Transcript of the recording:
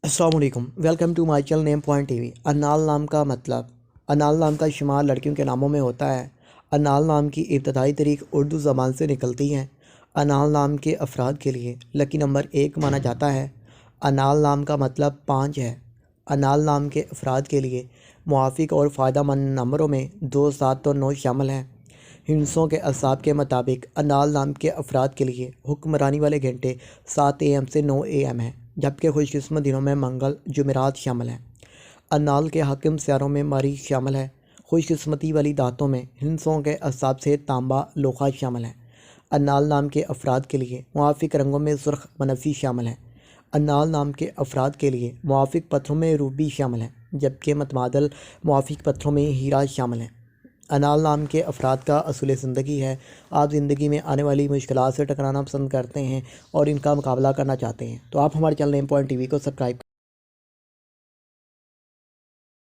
अस्सलाम वालेकुम, welcome to my channel name point TV. अनाल नाम का मतलब, अनाल नाम का शुमार लड़कियों के नामों में होता है। अनाल नाम की इब्तदाई तारीख उर्दू ज़बान से निकलती है। अनाल नाम के अफराद के लिए लकी नंबर 1 माना जाता है। अनाल नाम का मतलब 5 है। अनाल नाम के अफराद के लिए मुआफ़िक और फ़ायदेमंद नंबरों में 2, 7 और 9 शामिल हैं। हिंसों के असाब के मुताबिक अनाल नाम के अफराद के लिए हुक्मरानी वाले घंटे 7 AM से 9 AM हैं, जबकि खुशकिस्मत दिनों में मंगल, जुमेरात शामिल हैं। अनाल के हाकिम सियारों में मरीख शामिल है। खुशकिस्मती वाली दातों में हिंसों के असाब से तांबा, लोहा शामिल हैं। अनाल नाम के अफराद के लिए मुआफ़िक रंगों में सुर्ख, बनफी शामिल हैं। अनाल नाम के अफराद के लिए मुआफ़िक पत्थरों में रूबी शामिल हैं, जबकि मतमादल मुआफ़िक पत्थरों में हीरा शामिल हैं। अनाल नाम के अफराद का असूल ज़िंदगी है। आप ज़िंदगी में आने वाली मुश्किलात से टकराना पसंद करते हैं और इनका मुकाबला करना चाहते हैं, तो आप हमारे चैनल नेम पॉइंट टीवी को सब्सक्राइब